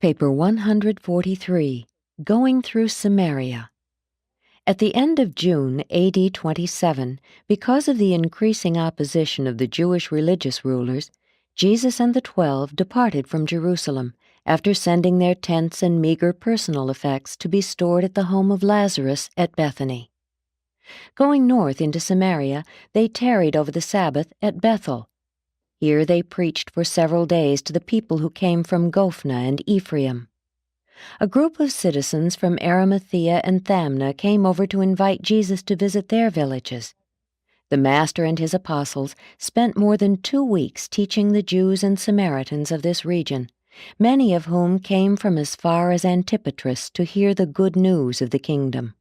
Paper 143, Going Through Samaria. At the end of June AD 27, because of the increasing opposition of the Jewish religious rulers, Jesus and the 12 departed from Jerusalem, after sending their tents and meager personal effects to be stored at the home of Lazarus at Bethany. Going north into Samaria, they tarried over the Sabbath at Bethel. Here they preached for several days to the people who came from Gophna and Ephraim. A group of citizens from Arimathea and Thamna came over to invite Jesus to visit their villages. The Master and his apostles spent more than 2 weeks teaching the Jews and Samaritans of this region, many of whom came from as far as Antipatris to hear the good news of the kingdom.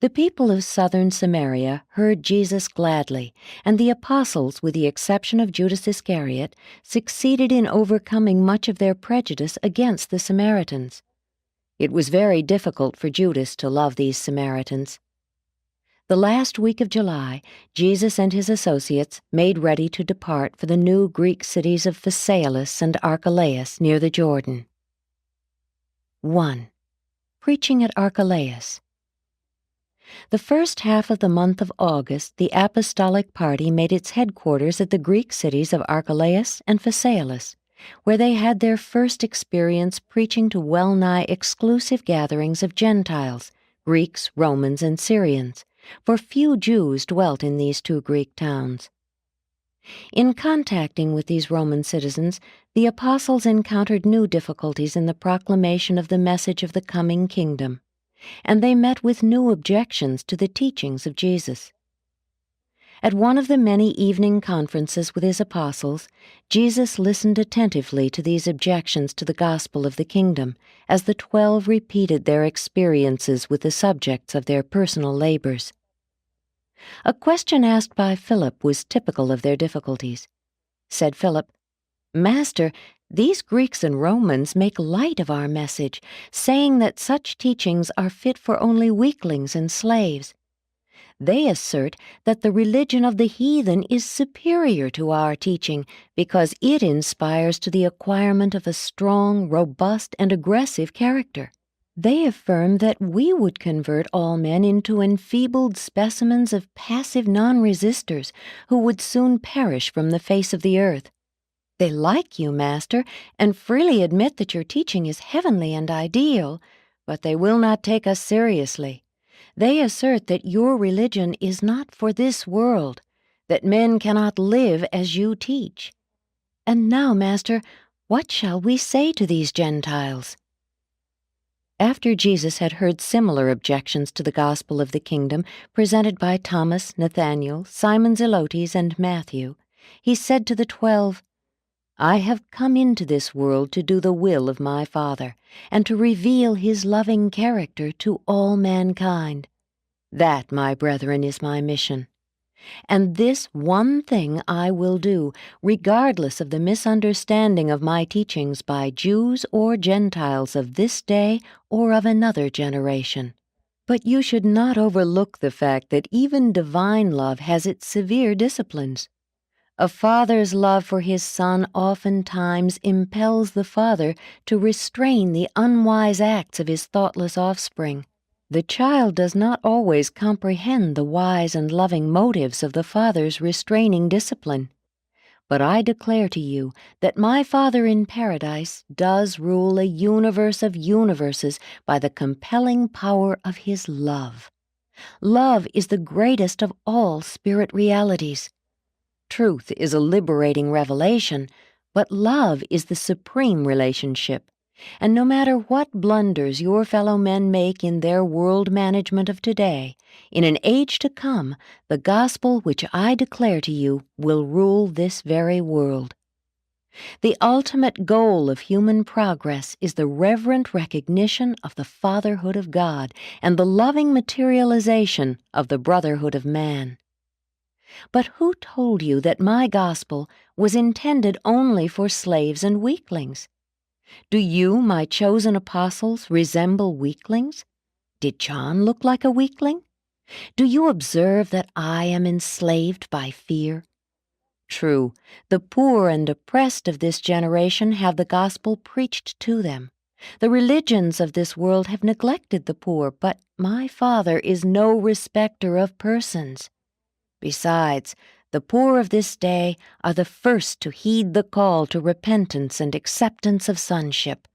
The people of southern Samaria heard Jesus gladly, and the apostles, with the exception of Judas Iscariot, succeeded in overcoming much of their prejudice against the Samaritans. It was very difficult for Judas to love these Samaritans. The last week of July, Jesus and his associates made ready to depart for the new Greek cities of Phasaelis and Archelaus near the Jordan. 1. Preaching at Archelaus. The first half of the month of August, the apostolic party made its headquarters at the Greek cities of Archelaus and Phasaelis, where they had their first experience preaching to well-nigh exclusive gatherings of Gentiles, Greeks, Romans, and Syrians, for few Jews dwelt in these 2 Greek towns. In contacting with these Roman citizens, the apostles encountered new difficulties in the proclamation of the message of the coming kingdom, and they met with new objections to the teachings of Jesus. At one of the many evening conferences with his apostles, Jesus listened attentively to these objections to the gospel of the kingdom, as the 12 repeated their experiences with the subjects of their personal labors. A question asked by Philip was typical of their difficulties. Said Philip, "Master, these Greeks and Romans make light of our message, saying that such teachings are fit for only weaklings and slaves. They assert that the religion of the heathen is superior to our teaching because it inspires to the acquirement of a strong, robust, and aggressive character. They affirm that we would convert all men into enfeebled specimens of passive non-resistors who would soon perish from the face of the earth. They like you, Master, and freely admit that your teaching is heavenly and ideal, but they will not take us seriously. They assert that your religion is not for this world, that men cannot live as you teach. And now, Master, what shall we say to these Gentiles?" After Jesus had heard similar objections to the gospel of the kingdom presented by Thomas, Nathanael, Simon Zelotes, and Matthew, he said to the 12, "I have come into this world to do the will of my Father, and to reveal his loving character to all mankind. That, my brethren, is my mission. And this one thing I will do, regardless of the misunderstanding of my teachings by Jews or Gentiles of this day or of another generation. But you should not overlook the fact that even divine love has its severe disciplines. A father's love for his son oftentimes impels the father to restrain the unwise acts of his thoughtless offspring. The child does not always comprehend the wise and loving motives of the father's restraining discipline. But I declare to you that my Father in paradise does rule a universe of universes by the compelling power of his love. Love is the greatest of all spirit realities. Truth is a liberating revelation, but love is the supreme relationship. And no matter what blunders your fellow men make in their world management of today, in an age to come, the gospel which I declare to you will rule this very world. The ultimate goal of human progress is the reverent recognition of the fatherhood of God and the loving materialization of the brotherhood of man. But who told you that my gospel was intended only for slaves and weaklings? Do you, my chosen apostles, resemble weaklings? Did John look like a weakling? Do you observe that I am enslaved by fear? True, the poor and oppressed of this generation have the gospel preached to them. The religions of this world have neglected the poor, but my Father is no respecter of persons. Besides, the poor of this day are the first to heed the call to repentance and acceptance of sonship.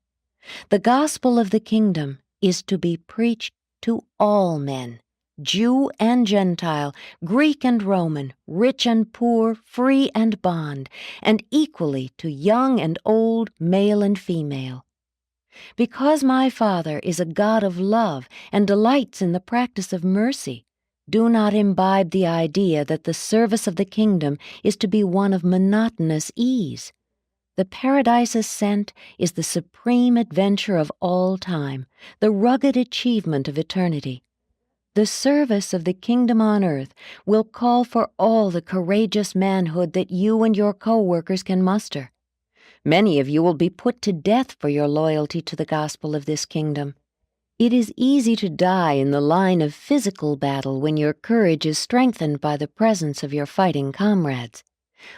The gospel of the kingdom is to be preached to all men, Jew and Gentile, Greek and Roman, rich and poor, free and bond, and equally to young and old, male and female. Because my Father is a God of love and delights in the practice of mercy, do not imbibe the idea that the service of the kingdom is to be one of monotonous ease. The paradise ascent is the supreme adventure of all time, the rugged achievement of eternity. The service of the kingdom on earth will call for all the courageous manhood that you and your co-workers can muster. Many of you will be put to death for your loyalty to the gospel of this kingdom. It is easy to die in the line of physical battle when your courage is strengthened by the presence of your fighting comrades.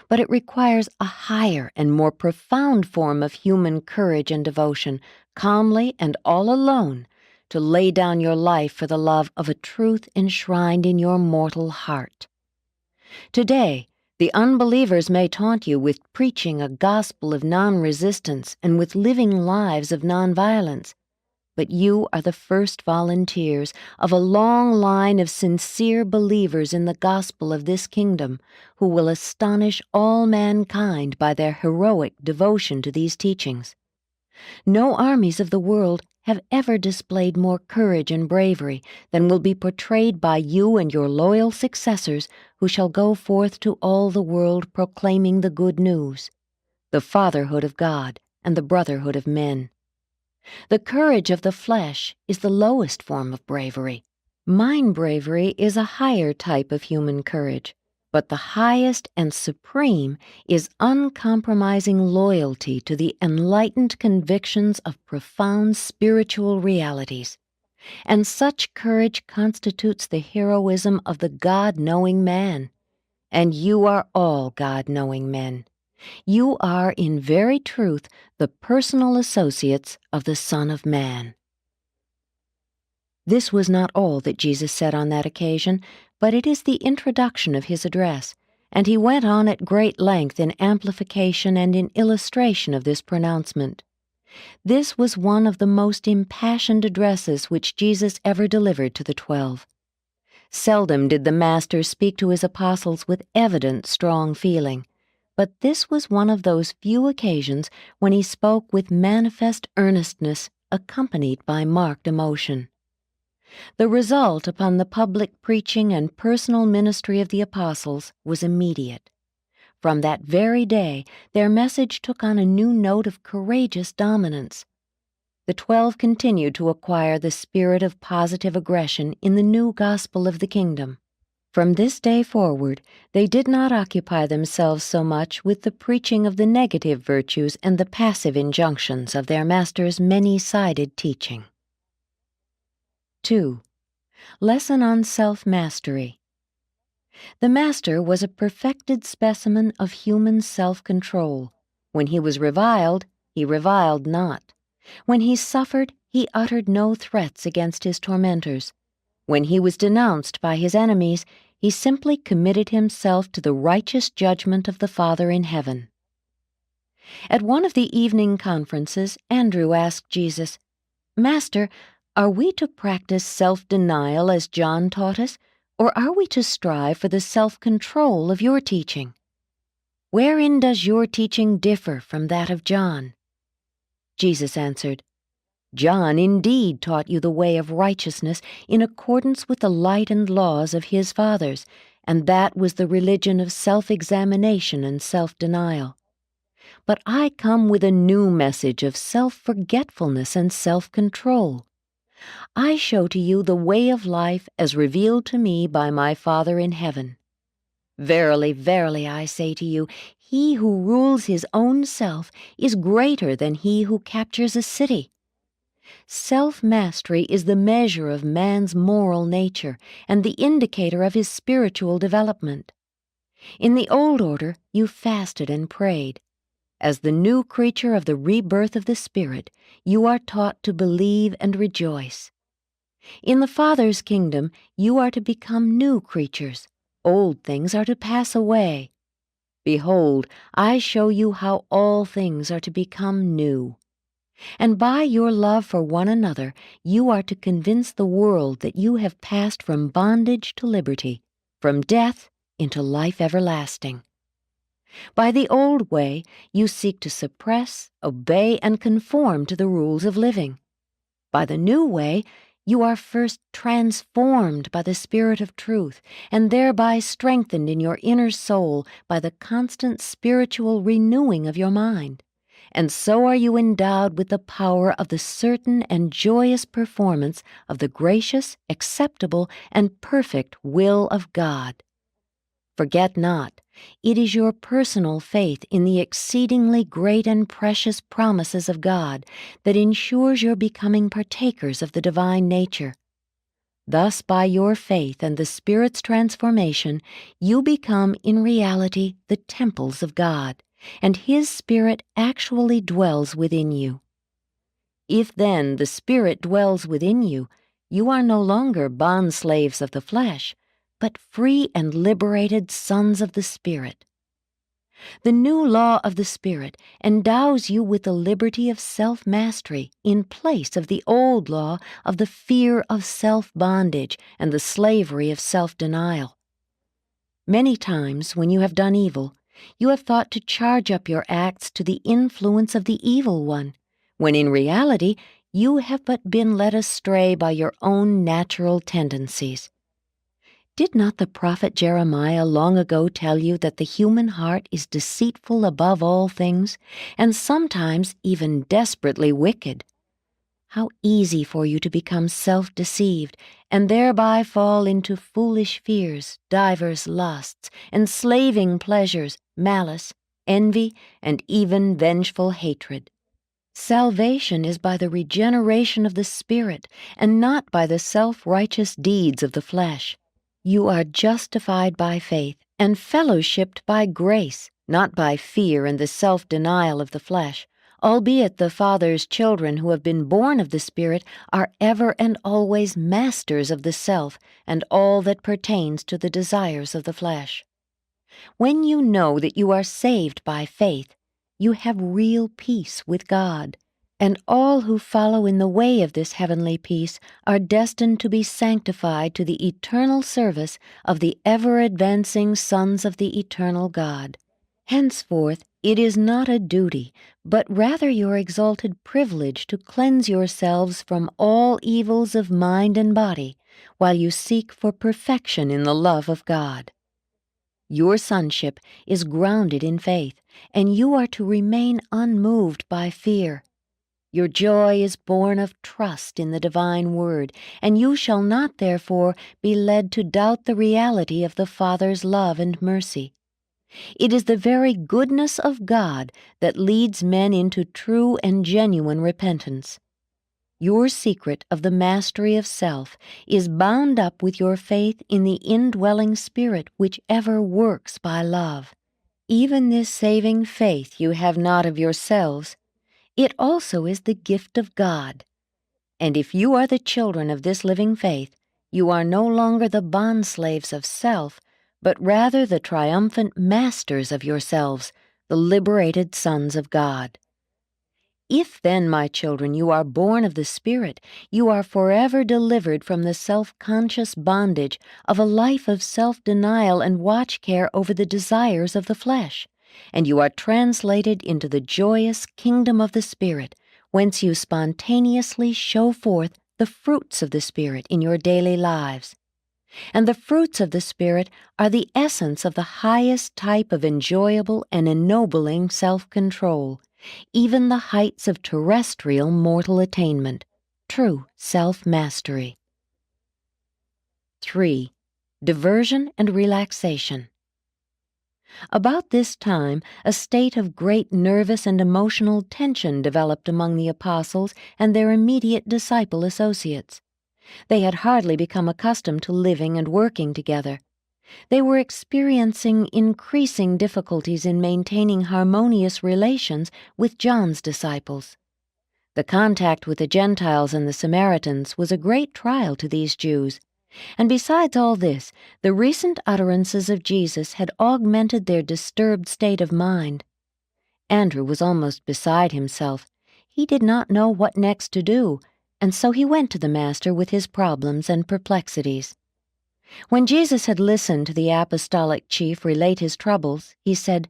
But it requires a higher and more profound form of human courage and devotion, calmly and all alone, to lay down your life for the love of a truth enshrined in your mortal heart. Today, the unbelievers may taunt you with preaching a gospel of non-resistance and with living lives of non-violence. But you are the first volunteers of a long line of sincere believers in the gospel of this kingdom who will astonish all mankind by their heroic devotion to these teachings. No armies of the world have ever displayed more courage and bravery than will be portrayed by you and your loyal successors who shall go forth to all the world proclaiming the good news, the fatherhood of God and the brotherhood of men. The courage of the flesh is the lowest form of bravery. Mind bravery is a higher type of human courage, but the highest and supreme is uncompromising loyalty to the enlightened convictions of profound spiritual realities. And such courage constitutes the heroism of the God-knowing man. And you are all God-knowing men. You are, in very truth, the personal associates of the Son of Man. This was not all that Jesus said on that occasion, but it is the introduction of his address, and he went on at great length in amplification and in illustration of this pronouncement. This was one of the most impassioned addresses which Jesus ever delivered to the 12. Seldom did the Master speak to his apostles with evident strong feeling, but this was one of those few occasions when he spoke with manifest earnestness accompanied by marked emotion. The result upon the public preaching and personal ministry of the apostles was immediate. From that very day, their message took on a new note of courageous dominance. The 12 continued to acquire the spirit of positive aggression in the new gospel of the kingdom. From this day forward, they did not occupy themselves so much with the preaching of the negative virtues and the passive injunctions of their Master's many-sided teaching. 2. Lesson on Self-Mastery. The Master was a perfected specimen of human self-control. When he was reviled, he reviled not. When he suffered, he uttered no threats against his tormentors. When he was denounced by his enemies, he simply committed himself to the righteous judgment of the Father in heaven. At one of the evening conferences, Andrew asked Jesus, "Master, are we to practice self-denial as John taught us, or are we to strive for the self-control of your teaching? Wherein does your teaching differ from that of John?" Jesus answered, "John indeed taught you the way of righteousness in accordance with the light and laws of his fathers, and that was the religion of self-examination and self-denial. But I come with a new message of self-forgetfulness and self-control. I show to you the way of life as revealed to me by my Father in heaven. Verily, verily, I say to you, he who rules his own self is greater than he who captures a city. Self-mastery is the measure of man's moral nature and the indicator of his spiritual development. In the old order, you fasted and prayed. As the new creature of the rebirth of the Spirit, you are taught to believe and rejoice. In the Father's kingdom, you are to become new creatures. Old things are to pass away. Behold, I show you how all things are to become new. And by your love for one another, you are to convince the world that you have passed from bondage to liberty, from death into life everlasting. By the old way, you seek to suppress, obey, and conform to the rules of living. By the new way, you are first transformed by the Spirit of truth, and thereby strengthened in your inner soul by the constant spiritual renewing of your mind. And so are you endowed with the power of the certain and joyous performance of the gracious, acceptable, and perfect will of God. Forget not, it is your personal faith in the exceedingly great and precious promises of God that ensures your becoming partakers of the divine nature. Thus, by your faith and the Spirit's transformation, you become in reality the temples of God, and His Spirit actually dwells within you. If then the Spirit dwells within you, you are no longer bondslaves of the flesh, but free and liberated sons of the Spirit. The new law of the Spirit endows you with the liberty of self-mastery in place of the old law of the fear of self-bondage and the slavery of self-denial. Many times when you have done evil, you have thought to charge up your acts to the influence of the evil one, when in reality you have but been led astray by your own natural tendencies. Did not the prophet Jeremiah long ago tell you that the human heart is deceitful above all things, and sometimes even desperately wicked? How easy for you to become self-deceived, and thereby fall into foolish fears, divers lusts, enslaving pleasures, malice, envy, and even vengeful hatred. Salvation is by the regeneration of the Spirit, and not by the self-righteous deeds of the flesh. You are justified by faith and fellowshipped by grace, not by fear and the self-denial of the flesh, albeit the Father's children who have been born of the Spirit are ever and always masters of the self and all that pertains to the desires of the flesh. When you know that you are saved by faith, you have real peace with God. And all who follow in the way of this heavenly peace are destined to be sanctified to the eternal service of the ever-advancing sons of the eternal God. Henceforth, it is not a duty, but rather your exalted privilege to cleanse yourselves from all evils of mind and body, while you seek for perfection in the love of God. Your sonship is grounded in faith, and you are to remain unmoved by fear. Your joy is born of trust in the divine word, and you shall not, therefore, be led to doubt the reality of the Father's love and mercy. It is the very goodness of God that leads men into true and genuine repentance. Your secret of the mastery of self is bound up with your faith in the indwelling Spirit which ever works by love. Even this saving faith you have not of yourselves. It also is the gift of God. And if you are the children of this living faith, you are no longer the bondslaves of self, but rather the triumphant masters of yourselves, the liberated sons of God. If then, my children, you are born of the Spirit, you are forever delivered from the self-conscious bondage of a life of self-denial and watch-care over the desires of the flesh, and you are translated into the joyous kingdom of the Spirit, whence you spontaneously show forth the fruits of the Spirit in your daily lives. And the fruits of the Spirit are the essence of the highest type of enjoyable and ennobling self-control, even the heights of terrestrial mortal attainment, true self-mastery. 3. Diversion and relaxation. About this time, a state of great nervous and emotional tension developed among the apostles and their immediate disciple associates. They had hardly become accustomed to living and working together. They were experiencing increasing difficulties in maintaining harmonious relations with John's disciples. The contact with the Gentiles and the Samaritans was a great trial to these Jews, and besides all this, the recent utterances of Jesus had augmented their disturbed state of mind. Andrew was almost beside himself. He did not know what next to do, and so he went to the Master with his problems and perplexities. When Jesus had listened to the apostolic chief relate his troubles, he said,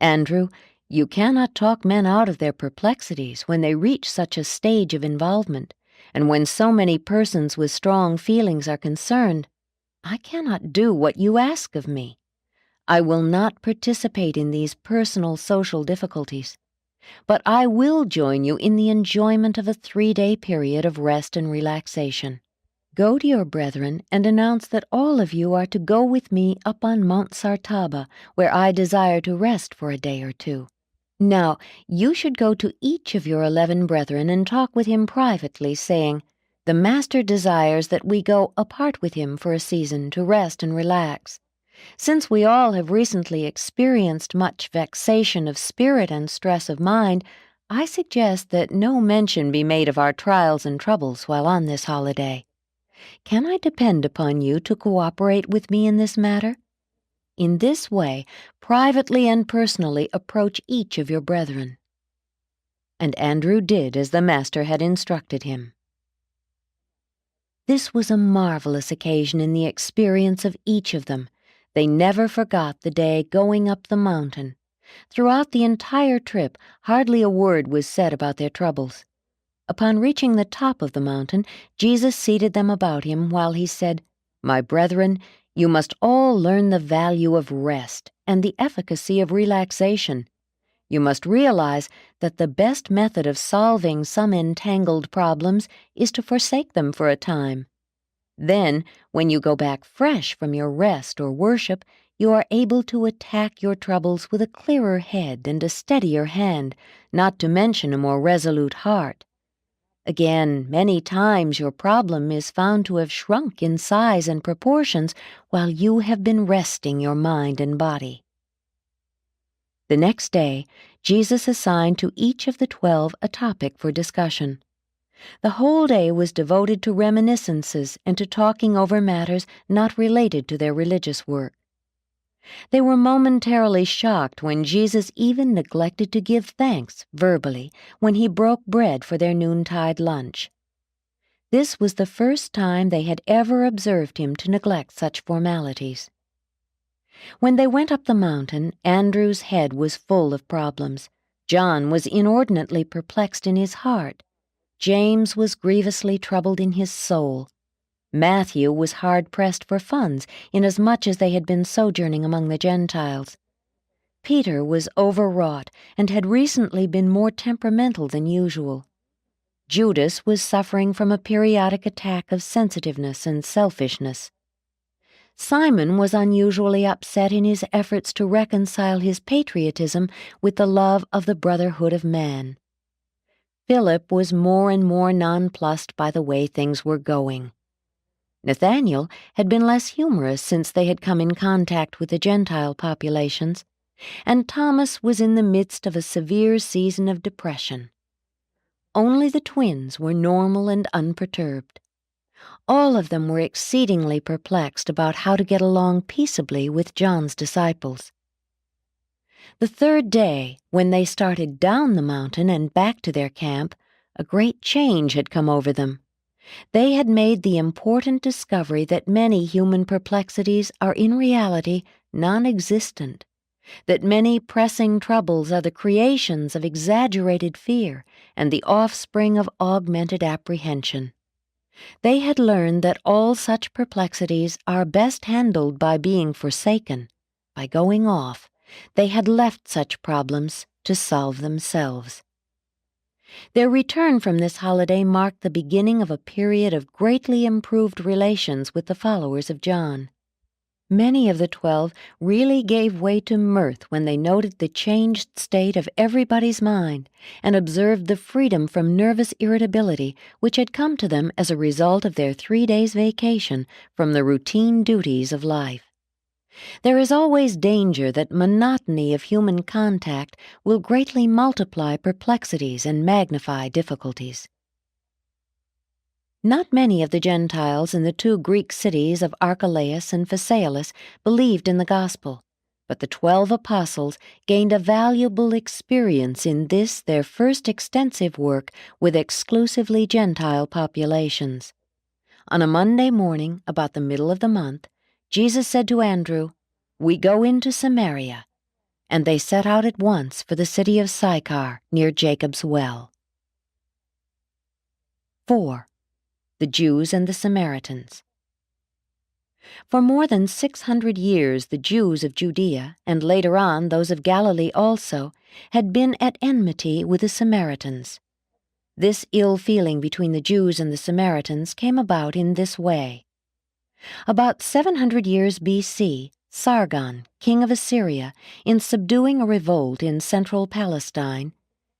"Andrew, you cannot talk men out of their perplexities when they reach such a stage of involvement, and when so many persons with strong feelings are concerned. I cannot do what you ask of me. I will not participate in these personal social difficulties, but I will join you in the enjoyment of a 3-day period of rest and relaxation. Go to your brethren and announce that all of you are to go with me up on Mount Sartaba, where I desire to rest for a day or 2. Now, you should go to each of your 11 brethren and talk with him privately, saying, 'The Master desires that we go apart with him for a season to rest and relax. Since we all have recently experienced much vexation of spirit and stress of mind, I suggest that no mention be made of our trials and troubles while on this holiday. Can I depend upon you to cooperate with me in this matter? In this way, privately and personally approach each of your brethren.' And Andrew did as the Master had instructed him. This was a marvelous occasion in the experience of each of them. They never forgot the day going up the mountain. Throughout the entire trip, hardly a word was said about their troubles. Upon reaching the top of the mountain, Jesus seated them about him while he said, 'My brethren, you must all learn the value of rest and the efficacy of relaxation. You must realize that the best method of solving some entangled problems is to forsake them for a time. Then, when you go back fresh from your rest or worship, you are able to attack your troubles with a clearer head and a steadier hand, not to mention a more resolute heart. Again, many times your problem is found to have shrunk in size and proportions while you have been resting your mind and body.' The next day, Jesus assigned to each of the 12 a topic for discussion. The whole day was devoted to reminiscences and to talking over matters not related to their religious work. They were momentarily shocked when Jesus even neglected to give thanks, verbally, when he broke bread for their noontide lunch. This was the first time they had ever observed him to neglect such formalities. When they went up the mountain, Andrew's head was full of problems. John was inordinately perplexed in his heart. James was grievously troubled in his soul. Matthew was hard-pressed for funds, inasmuch as they had been sojourning among the Gentiles. Peter was overwrought and had recently been more temperamental than usual. Judas was suffering from a periodic attack of sensitiveness and selfishness. Simon was unusually upset in his efforts to reconcile his patriotism with the love of the brotherhood of man. Philip was more and more nonplussed by the way things were going. Nathanael had been less humorous since they had come in contact with the Gentile populations, and Thomas was in the midst of a severe season of depression. Only the twins were normal and unperturbed. All of them were exceedingly perplexed about how to get along peaceably with John's disciples. The 3rd day, when they started down the mountain and back to their camp, a great change had come over them. They had made the important discovery that many human perplexities are in reality non-existent, that many pressing troubles are the creations of exaggerated fear and the offspring of augmented apprehension. They had learned that all such perplexities are best handled by being forsaken, by going off. They had left such problems to solve themselves. Their return from this holiday marked the beginning of a period of greatly improved relations with the followers of John. Many of the 12 really gave way to mirth when they noted the changed state of everybody's mind and observed the freedom from nervous irritability which had come to them as a result of their 3 days' vacation from the routine duties of life. There is always danger that monotony of human contact will greatly multiply perplexities and magnify difficulties. Not many of the Gentiles in the two Greek cities of Archelaus and Phasaelus believed in the gospel, but the 12 apostles gained a valuable experience in this their first extensive work with exclusively Gentile populations. On a Monday morning, about the middle of the month, Jesus said to Andrew, "We go into Samaria," and they set out at once for the city of Sychar near Jacob's well. 4. The Jews and the Samaritans. For more than 600 years the Jews of Judea, and later on those of Galilee also, had been at enmity with the Samaritans. This ill feeling between the Jews and the Samaritans came about in this way. About 700 years B.C., Sargon, king of Assyria, in subduing a revolt in central Palestine,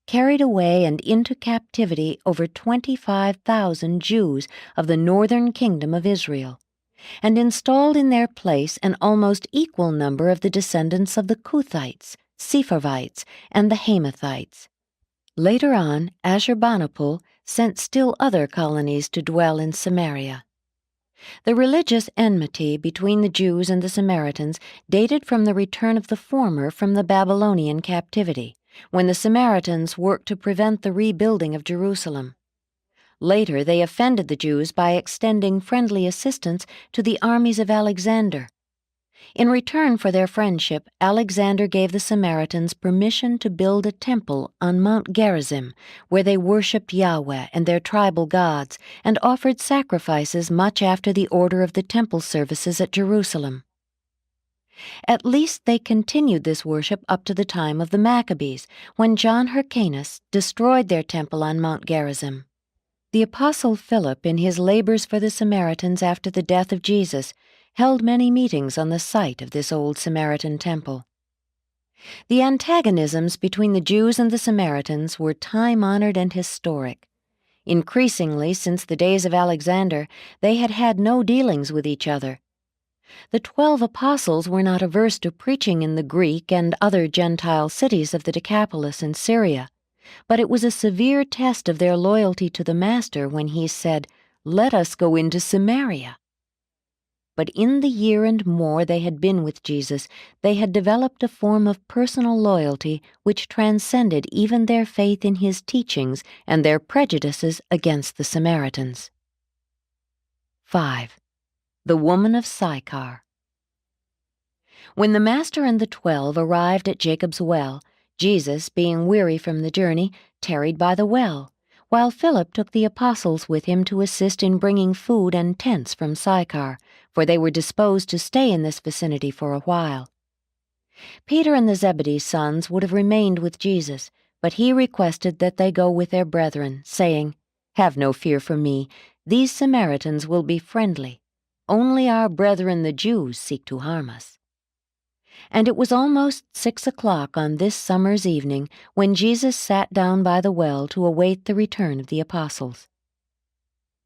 carried away and into captivity over 25,000 Jews of the northern kingdom of Israel, and installed in their place an almost equal number of the descendants of the Kuthites, Sepharvites, and the Hamathites. Later on, Ashurbanipal sent still other colonies to dwell in Samaria. The religious enmity between the Jews and the Samaritans dated from the return of the former from the Babylonian captivity, when the Samaritans worked to prevent the rebuilding of Jerusalem. Later they offended the Jews by extending friendly assistance to the armies of Alexander. In return for their friendship, Alexander gave the Samaritans permission to build a temple on Mount Gerizim, where they worshipped Yahweh and their tribal gods, and offered sacrifices much after the order of the temple services at Jerusalem. At least they continued this worship up to the time of the Maccabees, when John Hyrcanus destroyed their temple on Mount Gerizim. The Apostle Philip, in his labors for the Samaritans after the death of Jesus, held many meetings on the site of this old Samaritan temple. The antagonisms between the Jews and the Samaritans were time-honored and historic. Increasingly, since the days of Alexander, they had had no dealings with each other. The 12 apostles were not averse to preaching in the Greek and other Gentile cities of the Decapolis and Syria, but it was a severe test of their loyalty to the Master when he said, "Let us go into Samaria." But in the year and more they had been with Jesus, they had developed a form of personal loyalty which transcended even their faith in his teachings and their prejudices against the Samaritans. 5. The Woman of Sychar. When the Master and the 12 arrived at Jacob's well, Jesus, being weary from the journey, tarried by the well, while Philip took the apostles with him to assist in bringing food and tents from Sychar, for they were disposed to stay in this vicinity for a while. Peter and the Zebedee sons would have remained with Jesus, but he requested that they go with their brethren, saying, "Have no fear for me, these Samaritans will be friendly. Only our brethren the Jews seek to harm us." And it was almost 6 o'clock on this summer's evening when Jesus sat down by the well to await the return of the apostles.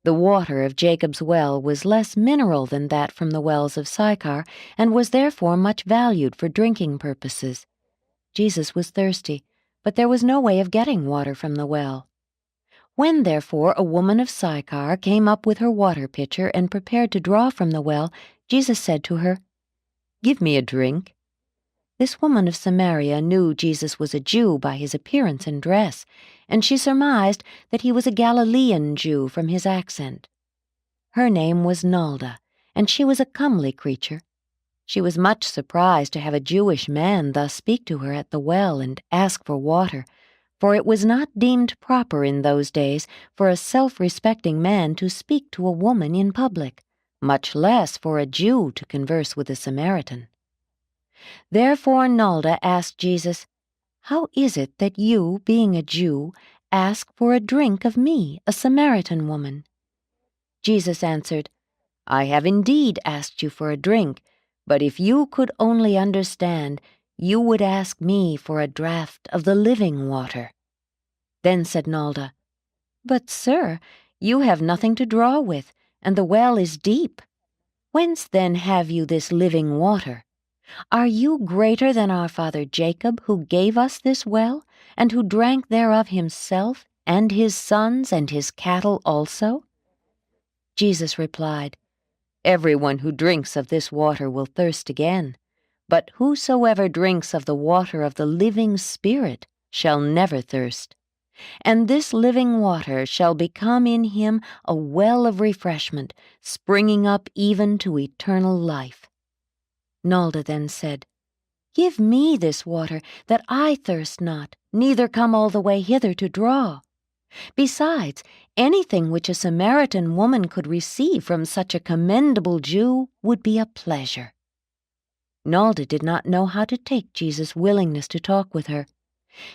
The water of Jacob's well was less mineral than that from the wells of Sychar, and was therefore much valued for drinking purposes. Jesus was thirsty, but there was no way of getting water from the well. When, therefore, a woman of Sychar came up with her water pitcher and prepared to draw from the well, Jesus said to her, "Give me a drink." This woman of Samaria knew Jesus was a Jew by his appearance and dress, and she surmised that he was a Galilean Jew from his accent. Her name was Nalda, and she was a comely creature. She was much surprised to have a Jewish man thus speak to her at the well and ask for water, for it was not deemed proper in those days for a self-respecting man to speak to a woman in public, much less for a Jew to converse with a Samaritan. Therefore Nalda asked Jesus, "How is it that you, being a Jew, ask for a drink of me, a Samaritan woman?" Jesus answered, "I have indeed asked you for a drink, but if you could only understand, you would ask me for a draught of the living water." Then said Nalda, "But, sir, you have nothing to draw with, and the well is deep. Whence then have you this living water? Are you greater than our father Jacob, who gave us this well, and who drank thereof himself, and his sons, and his cattle also?" Jesus replied, "Everyone who drinks of this water will thirst again, but whosoever drinks of the water of the living Spirit shall never thirst. And this living water shall become in him a well of refreshment, springing up even to eternal life." Nalda then said, "Give me this water, that I thirst not, neither come all the way hither to draw. Besides, anything which a Samaritan woman could receive from such a commendable Jew would be a pleasure." Nalda did not know how to take Jesus' willingness to talk with her.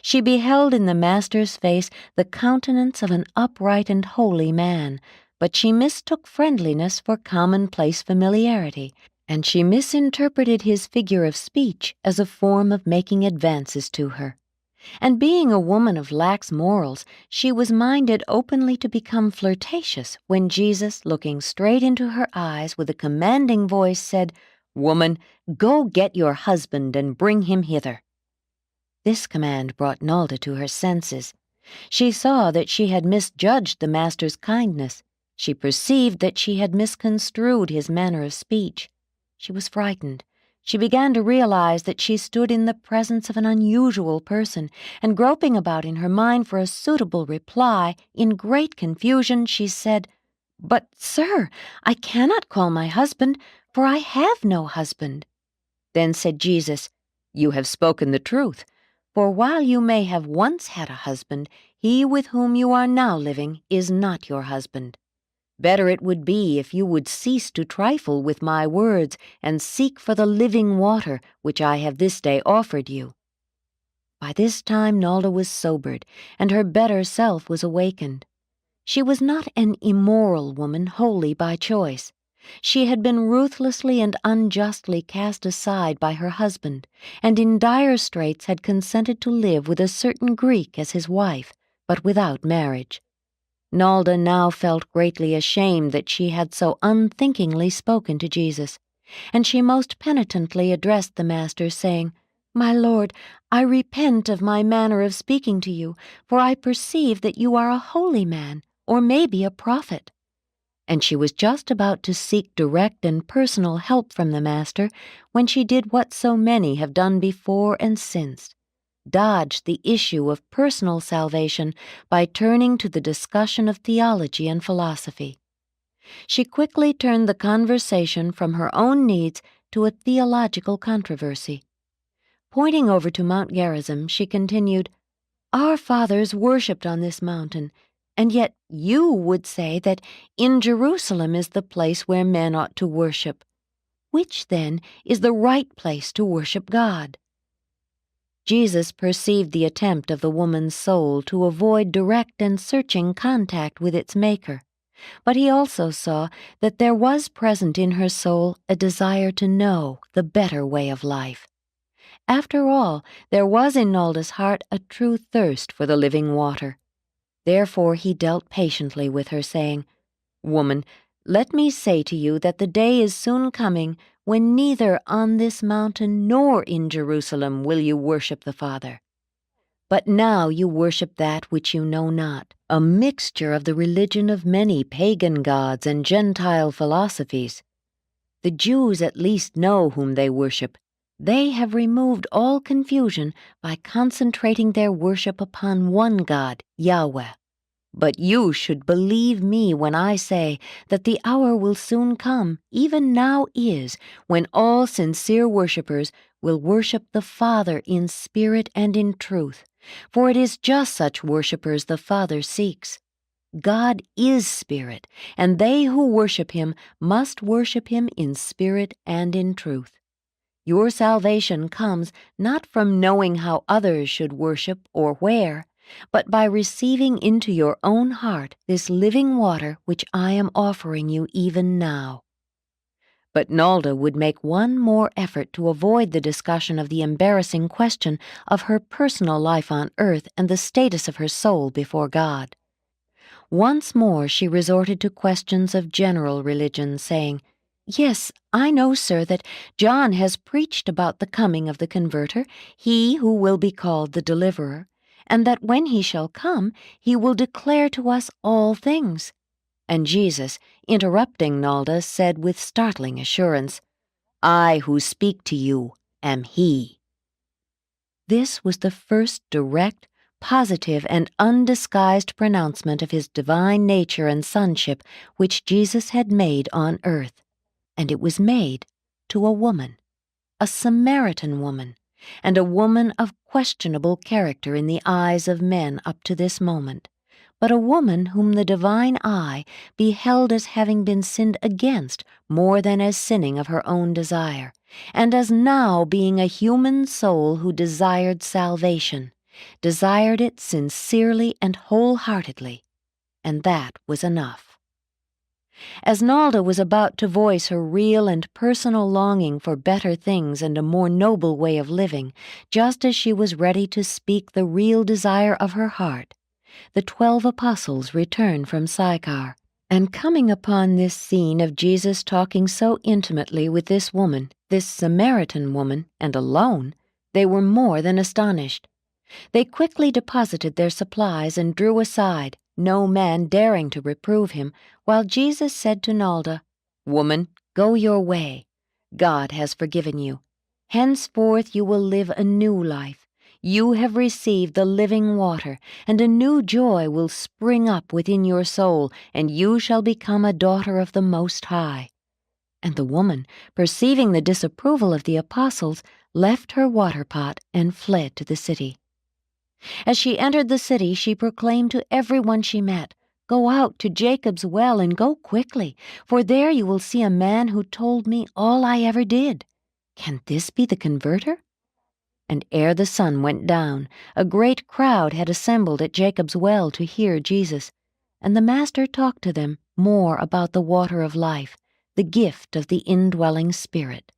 She beheld in the Master's face the countenance of an upright and holy man, but she mistook friendliness for commonplace familiarity, and she misinterpreted his figure of speech as a form of making advances to her. And being a woman of lax morals, she was minded openly to become flirtatious when Jesus, looking straight into her eyes with a commanding voice, said, "Woman, go get your husband and bring him hither." This command brought Nalda to her senses. She saw that she had misjudged the Master's kindness. She perceived that she had misconstrued his manner of speech. She was frightened. She began to realize that she stood in the presence of an unusual person, and groping about in her mind for a suitable reply, in great confusion she said, "But, sir, I cannot call my husband, for I have no husband." Then said Jesus, "You have spoken the truth. For while you may have once had a husband, he with whom you are now living is not your husband. Better it would be if you would cease to trifle with my words and seek for the living water which I have this day offered you." By this time Nalda was sobered, and her better self was awakened. She was not an immoral woman wholly by choice. She had been ruthlessly and unjustly cast aside by her husband, and in dire straits had consented to live with a certain Greek as his wife, but without marriage. Nalda now felt greatly ashamed that she had so unthinkingly spoken to Jesus, and she most penitently addressed the Master, saying, "My Lord, I repent of my manner of speaking to you, for I perceive that you are a holy man, or maybe a prophet." And she was just about to seek direct and personal help from the Master when she did what so many have done before and since, dodged the issue of personal salvation by turning to the discussion of theology and philosophy. She quickly turned the conversation from her own needs to a theological controversy. Pointing over to Mount Gerizim, she continued, "Our fathers worshipped on this mountain, and yet you would say that in Jerusalem is the place where men ought to worship. Which, then, is the right place to worship God?" Jesus perceived the attempt of the woman's soul to avoid direct and searching contact with its Maker, but he also saw that there was present in her soul a desire to know the better way of life. After all, there was in Nalda's heart a true thirst for the living water. Therefore he dealt patiently with her, saying, "Woman, let me say to you that the day is soon coming when neither on this mountain nor in Jerusalem will you worship the Father. But now you worship that which you know not, a mixture of the religion of many pagan gods and Gentile philosophies. The Jews at least know whom they worship. They have removed all confusion by concentrating their worship upon one God, Yahweh. But you should believe me when I say that the hour will soon come, even now is, when all sincere worshippers will worship the Father in spirit and in truth, for it is just such worshippers the Father seeks. God is spirit, and they who worship him must worship him in spirit and in truth. Your salvation comes not from knowing how others should worship or where, but by receiving into your own heart this living water which I am offering you even now." But Nalda would make one more effort to avoid the discussion of the embarrassing question of her personal life on earth and the status of her soul before God. Once more she resorted to questions of general religion, saying, "Yes, I know, sir, that John has preached about the coming of the Converter, he who will be called the Deliverer, and that when he shall come, he will declare to us all things." And Jesus, interrupting Nalda, said with startling assurance, "I who speak to you am he." This was the first direct, positive, and undisguised pronouncement of his divine nature and sonship which Jesus had made on earth. And it was made to a woman, a Samaritan woman, and a woman of questionable character in the eyes of men up to this moment, but a woman whom the divine eye beheld as having been sinned against more than as sinning of her own desire, and as now being a human soul who desired salvation, desired it sincerely and wholeheartedly, and that was enough. As Nalda was about to voice her real and personal longing for better things and a more noble way of living, just as she was ready to speak the real desire of her heart, the 12 apostles returned from Sychar, and coming upon this scene of Jesus talking so intimately with this woman, this Samaritan woman, and alone, they were more than astonished. They quickly deposited their supplies and drew aside, no man daring to reprove him, while Jesus said to Nalda, "Woman, go your way. God has forgiven you. Henceforth you will live a new life. You have received the living water, and a new joy will spring up within your soul, and you shall become a daughter of the Most High." And the woman, perceiving the disapproval of the apostles, left her water pot and fled to the city. As she entered the city, she proclaimed to everyone she met, "Go out to Jacob's well and go quickly, for there you will see a man who told me all I ever did. Can this be the Converter?" And ere the sun went down, a great crowd had assembled at Jacob's well to hear Jesus, and the Master talked to them more about the water of life, the gift of the indwelling Spirit.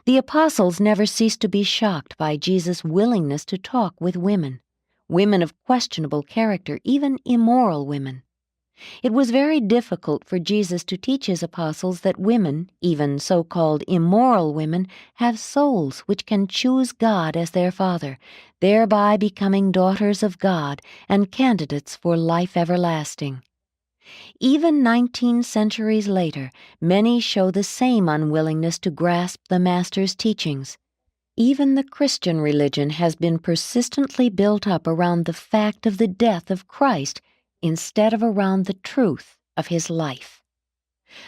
The apostles never ceased to be shocked by Jesus' willingness to talk with women, women of questionable character, even immoral women. It was very difficult for Jesus to teach his apostles that women, even so-called immoral women, have souls which can choose God as their Father, thereby becoming daughters of God and candidates for life everlasting. Even 19 centuries later, many show the same unwillingness to grasp the Master's teachings. Even the Christian religion has been persistently built up around the fact of the death of Christ instead of around the truth of his life.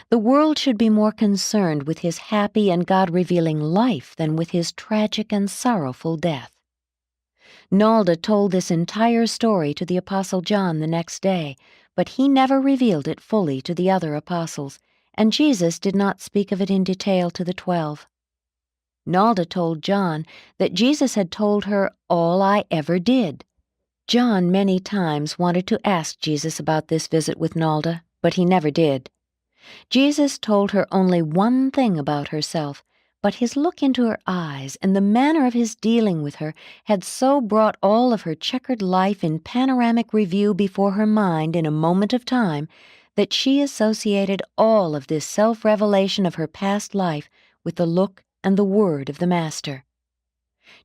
The world should be more concerned with his happy and God-revealing life than with his tragic and sorrowful death. Nalda told this entire story to the Apostle John the next day, but he never revealed it fully to the other apostles, and Jesus did not speak of it in detail to the 12. Nalda told John that Jesus had told her all I ever did. John many times wanted to ask Jesus about this visit with Nalda, but he never did. Jesus told her only one thing about herself, but his look into her eyes and the manner of his dealing with her had so brought all of her checkered life in panoramic review before her mind in a moment of time that she associated all of this self-revelation of her past life with the look and the word of the Master.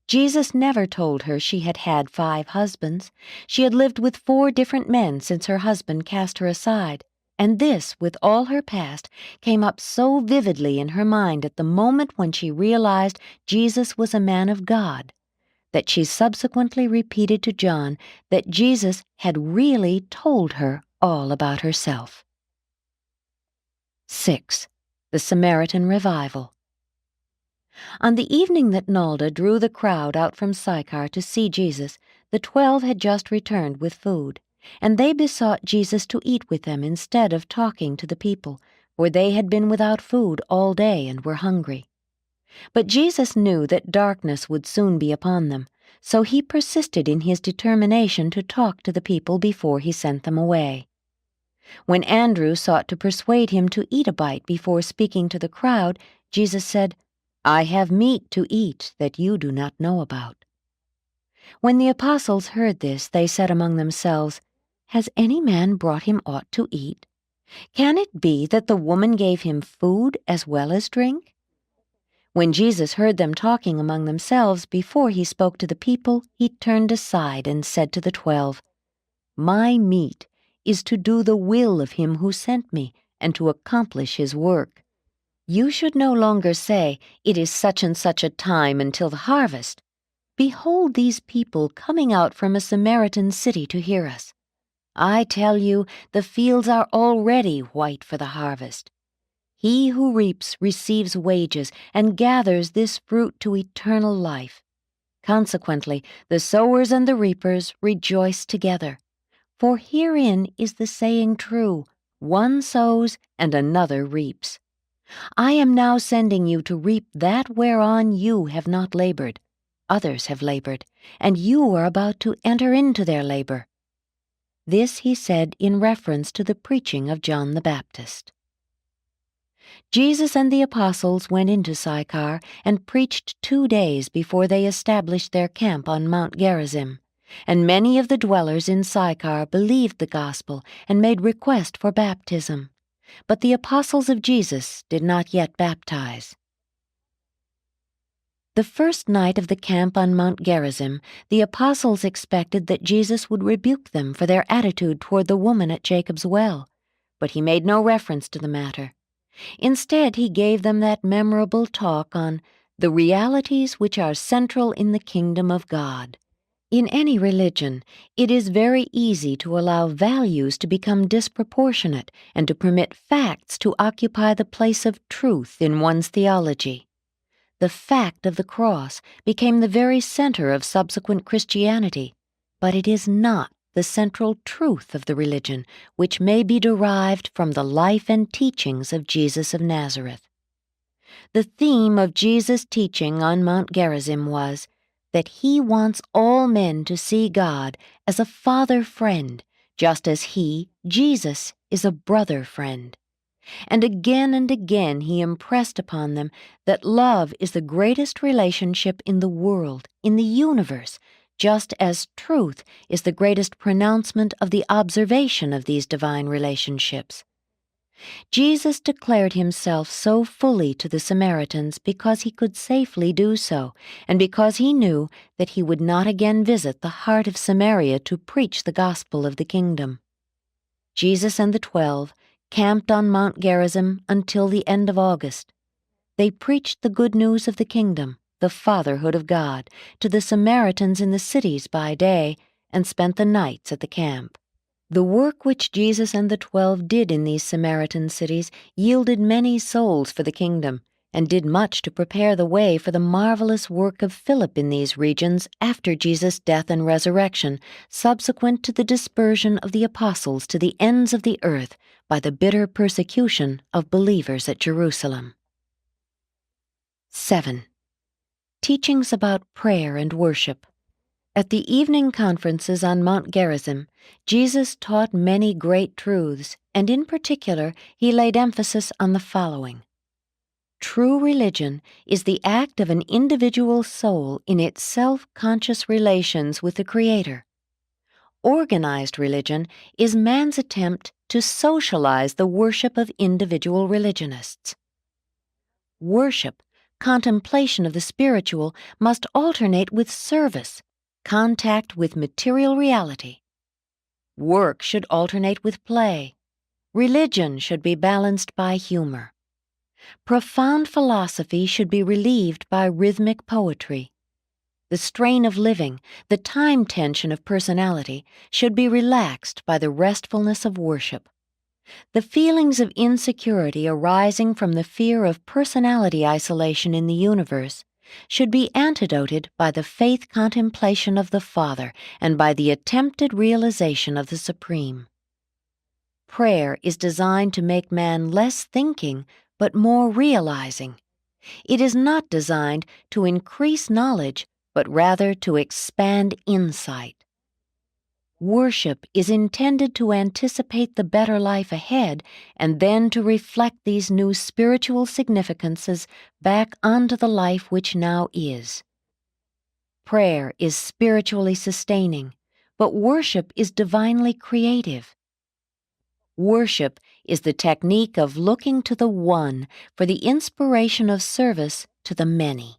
Jesus never told her she had had 5 husbands. She had lived with 4 different men since her husband cast her aside. And this, with all her past, came up so vividly in her mind at the moment when she realized Jesus was a man of God, that she subsequently repeated to John that Jesus had really told her all about herself. 6. The Samaritan Revival. On the evening that Nalda drew the crowd out from Sychar to see Jesus, the 12 had just returned with food, and they besought Jesus to eat with them instead of talking to the people, for they had been without food all day and were hungry. But Jesus knew that darkness would soon be upon them, so he persisted in his determination to talk to the people before he sent them away. When Andrew sought to persuade him to eat a bite before speaking to the crowd, Jesus said, "I have meat to eat that you do not know about." When the apostles heard this, they said among themselves, "Has any man brought him aught to eat?" Can it be that the woman gave him food as well as drink? When Jesus heard them talking among themselves before he spoke to the people, he turned aside and said to the 12, "My meat is to do the will of him who sent me and to accomplish his work. You should no longer say, 'It is such and such a time until the harvest.' Behold these people coming out from a Samaritan city to hear us. I tell you, the fields are already white for the harvest. He who reaps receives wages and gathers this fruit to eternal life. Consequently, the sowers and the reapers rejoice together. For herein is the saying true, one sows and another reaps. I am now sending you to reap that whereon you have not labored. Others have labored, and you are about to enter into their labor." This he said in reference to the preaching of John the Baptist. Jesus and the apostles went into Sychar and preached 2 days before they established their camp on Mount Gerizim. And many of the dwellers in Sychar believed the gospel and made request for baptism. But the apostles of Jesus did not yet baptize. The first night of the camp on Mount Gerizim, the apostles expected that Jesus would rebuke them for their attitude toward the woman at Jacob's well, but he made no reference to the matter. Instead, he gave them that memorable talk on the realities which are central in the kingdom of God. In any religion, it is very easy to allow values to become disproportionate and to permit facts to occupy the place of truth in one's theology. The fact of the cross became the very center of subsequent Christianity, but it is not the central truth of the religion, which may be derived from the life and teachings of Jesus of Nazareth. The theme of Jesus' teaching on Mount Gerizim was that he wants all men to see God as a father friend, just as he, Jesus, is a brother friend. And again he impressed upon them that love is the greatest relationship in the world, in the universe, just as truth is the greatest pronouncement of the observation of these divine relationships. Jesus declared himself so fully to the Samaritans because he could safely do so, and because he knew that he would not again visit the heart of Samaria to preach the gospel of the kingdom. Jesus and the 12 camped on Mount Gerizim until the end of August. They preached the good news of the kingdom, the fatherhood of God, to the Samaritans in the cities by day, and spent the nights at the camp. The work which Jesus and the 12 did in these Samaritan cities yielded many souls for the kingdom, and did much to prepare the way for the marvelous work of Philip in these regions after Jesus' death and resurrection, subsequent to the dispersion of the apostles to the ends of the earth by the bitter persecution of believers at Jerusalem. 7. Teachings about prayer and worship. At the evening conferences on Mount Gerizim, Jesus taught many great truths, and in particular he laid emphasis on the following. True religion is the act of an individual soul in its self-conscious relations with the Creator. Organized religion is man's attempt to socialize the worship of individual religionists. Worship, contemplation of the spiritual, must alternate with service, contact with material reality. Work should alternate with play. Religion should be balanced by humor. Profound philosophy should be relieved by rhythmic poetry. The strain of living, the time tension of personality, should be relaxed by the restfulness of worship. The feelings of insecurity arising from the fear of personality isolation in the universe should be antidoted by the faith contemplation of the Father and by the attempted realization of the Supreme. Prayer is designed to make man less thinking, but more realizing. It is not designed to increase knowledge, but rather to expand insight. Worship is intended to anticipate the better life ahead and then to reflect these new spiritual significances back onto the life which now is. Prayer is spiritually sustaining, but worship is divinely creative. Worship is the technique of looking to the One for the inspiration of service to the many.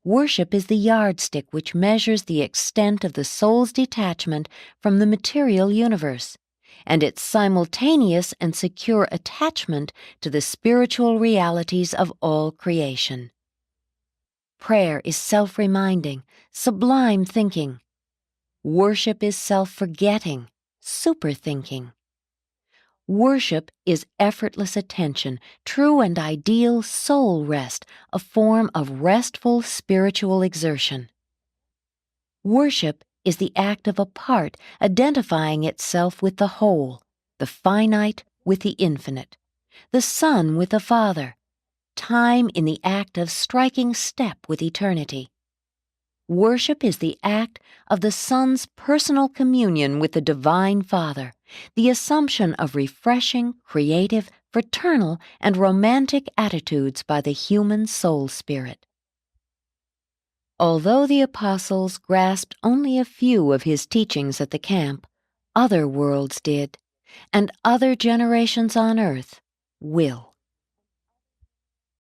Worship is the yardstick which measures the extent of the soul's detachment from the material universe, and its simultaneous and secure attachment to the spiritual realities of all creation. Prayer is self-reminding, sublime thinking. Worship is self-forgetting, super-thinking. Worship is effortless attention, true and ideal soul rest, a form of restful spiritual exertion. Worship is the act of a part identifying itself with the whole, the finite with the infinite, the Son with the Father, time in the act of striking step with eternity. Worship is the act of the Son's personal communion with the Divine Father, the assumption of refreshing, creative, fraternal, and romantic attitudes by the human soul spirit. Although the apostles grasped only a few of his teachings at the camp, other worlds did, and other generations on earth will.